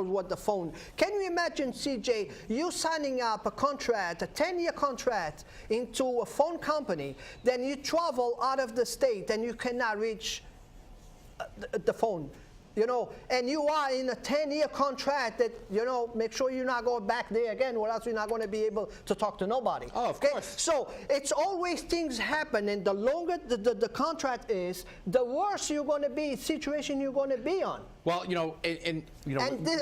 with the phone. Can you imagine, CJ, you signing up a contract, a 10-year contract into a phone company, then you travel out of the state and you cannot reach the phone? You know, and you are in a 10-year contract that, you know, make sure you're not going back there again or else you're not going to be able to talk to nobody. Oh, of course. So it's always things happen, and the longer the contract is, the worse you're going to be, situation you're going to be on. Well, you know, And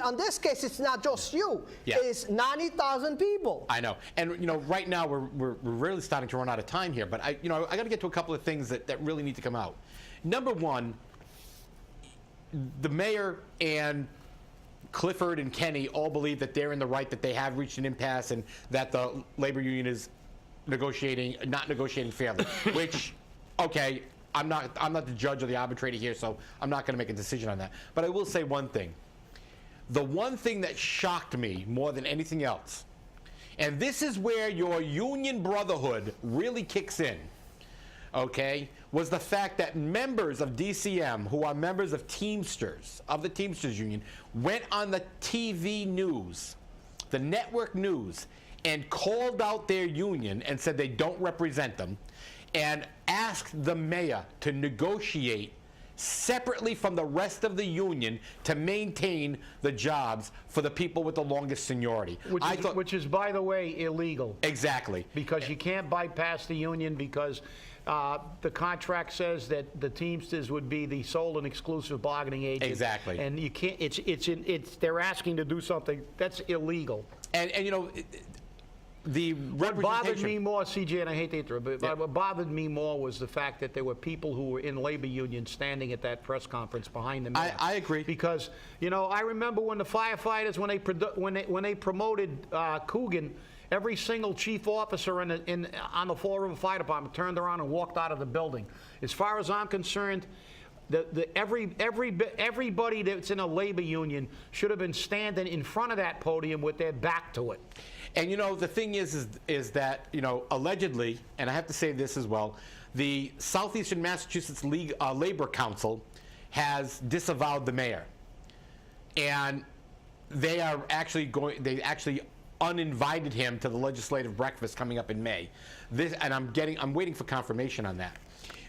on this case, it's not just you. Yeah. It's 90,000 people. I know. And, you know, right now we're really starting to run out of time here. But, I got to get to a couple of things that really need to come out. Number one, the mayor and Clifford and Kenny all believe that they're in the right, that they have reached an impasse, and that the labor union is not negotiating fairly. Which, okay, I'm not the judge or the arbitrator here, so I'm not going to make a decision on that. But I will say one thing. The one thing that shocked me more than anything else, and this is where your union brotherhood really kicks in, okay, was the fact that members of DCM, who are members of Teamsters, of the Teamsters Union, went on the TV news, the network news, and called out their union and said they don't represent them, and asked the mayor to negotiate separately from the rest of the union to maintain the jobs for the people with the longest seniority. Which is, by the way, illegal. Exactly. Because you can't bypass the union because the contract says that the Teamsters would be the sole and exclusive bargaining agent. Exactly. And you can't. They're asking to do something that's illegal. And you know, the What bothered me representation. more, CJ, and I hate to interrupt, but Yeah. what bothered me more was the fact that there were people who were in labor unions standing at that press conference behind the mayor. I agree. Because, you know, I remember when the firefighters, when they promoted Coogan, every single chief officer on the Fall River Fire Department turned around and walked out of the building. As far as I'm concerned, everybody that's in a labor union should have been standing in front of that podium with their back to it. And you know, the thing is that, you know, allegedly, and I have to say this as well, the Southeastern Massachusetts Labor Council has disavowed the mayor, and they actually uninvited him to the legislative breakfast coming up in May. I'm waiting for confirmation on that.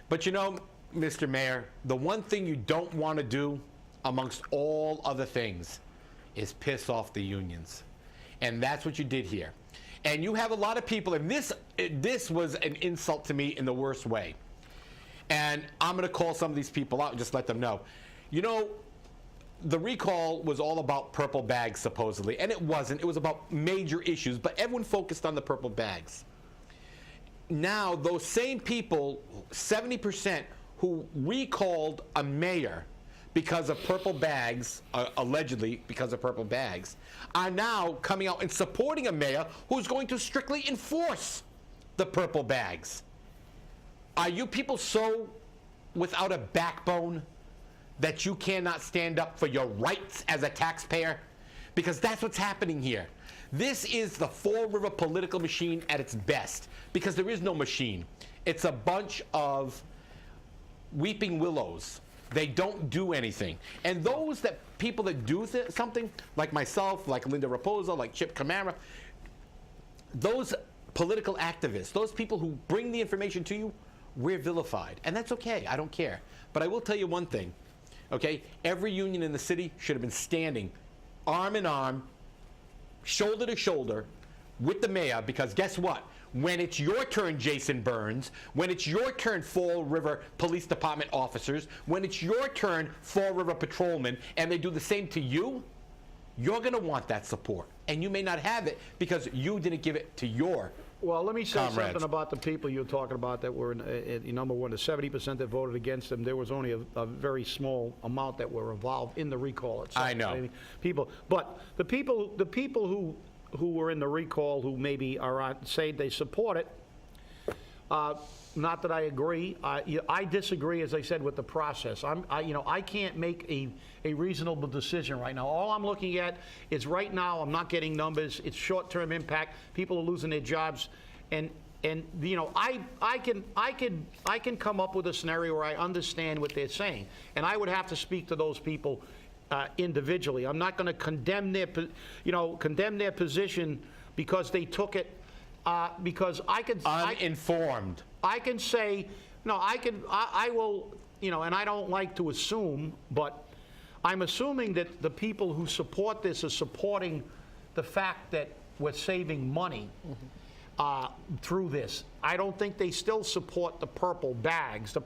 But you know, Mr. Mayor, the one thing you don't want to do amongst all other things, is piss off the unions. And that's what you did here. And you have a lot of people, and this was an insult to me in the worst way. And I'm going to call some of these people out and just let them know. You know, the recall was all about purple bags, supposedly, and it wasn't. It was about major issues, but everyone focused on the purple bags. Now, those same people, 70%, who recalled a mayor because of purple bags, allegedly because of purple bags, are now coming out and supporting a mayor who's going to strictly enforce the purple bags. Are you people so without a backbone that you cannot stand up for your rights as a taxpayer? Because that's what's happening here. This is the Fall River political machine at its best, because there is no machine. It's a bunch of weeping willows. They don't do anything. And those people that do something, like myself, like Linda Raposa, like Chip Camara, those political activists, those people who bring the information to you, we're vilified. And that's okay. I don't care. But I will tell you one thing. Okay, every union in the city should have been standing arm in arm, shoulder to shoulder with the mayor, because guess what? When it's your turn, Jason Burns, when it's your turn, Fall River Police Department officers, when it's your turn, Fall River patrolmen, and they do the same to you, you're going to want that support. And you may not have it because you didn't give it to your Well, let me say comrades. something about the people you're talking about that were, number one, the 70% that voted against them. There was only a very small amount that were involved in the recall itself. I know. But the people who were in the recall, who maybe say they support it, not that I agree. I disagree, as I said, with the process. I can't make a reasonable decision right now. All I'm looking at is right now I'm not getting numbers. It's short-term impact. People are losing their jobs, and I can come up with a scenario where I understand what they're saying, and I would have to speak to those people individually. I'm not going to condemn their position because they took it. Because I could uninformed. I can say, no, I will, and I don't like to assume, but I'm assuming that the people who support this are supporting the fact that we're saving money through this. I don't think they still support the purple bags.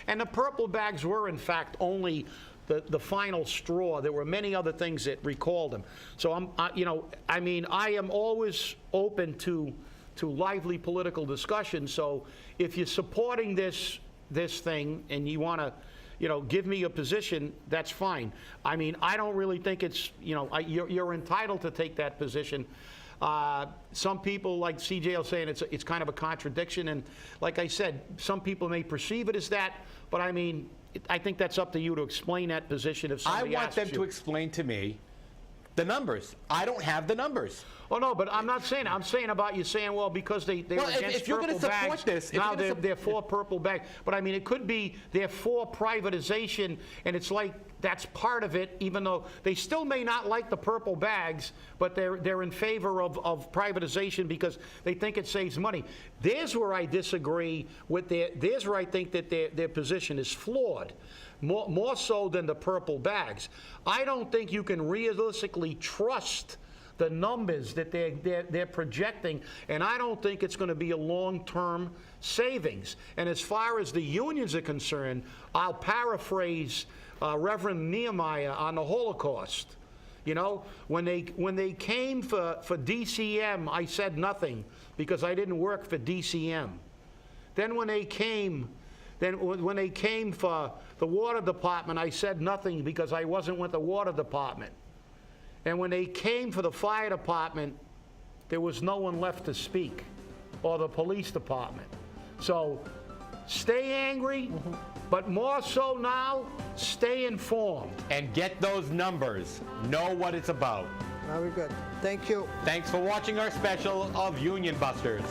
And the purple bags were, in fact, only the final straw. There were many other things that recalled them. So I am always open to lively political discussion. So if you're supporting this thing and you want to, give me a position, that's fine. I mean, I don't really think it's, you're entitled to take that position. Some people, like CJ are saying, it's kind of a contradiction. And like I said, some people may perceive it as that, but I mean, I think that's up to you to explain that position if somebody asks you. I want them to explain to me the numbers. I don't have the numbers. Oh, no, but I'm not saying, I'm saying about you saying, well, because they were against if you're purple gonna support bags, this, now they're for purple bags. But I mean, it could be they're for privatization, and it's like that's part of it, even though they still may not like the purple bags, but they're in favor of privatization because they think it saves money. There's where I disagree with there's where I think that their position is flawed. More so than the purple bags. I don't think you can realistically trust the numbers that they're projecting, and I don't think it's going to be a long-term savings. And as far as the unions are concerned, I'll paraphrase Reverend Nehemiah on the Holocaust. When they came for DCM, I said nothing because I didn't work for DCM. Then when they came for the water department, I said nothing because I wasn't with the water department. And when they came for the fire department, there was no one left to speak, or the police department. So stay angry, but more so now, stay informed. And get those numbers. Know what it's about. Very good. Thank you. Thanks for watching our special of Union Busters.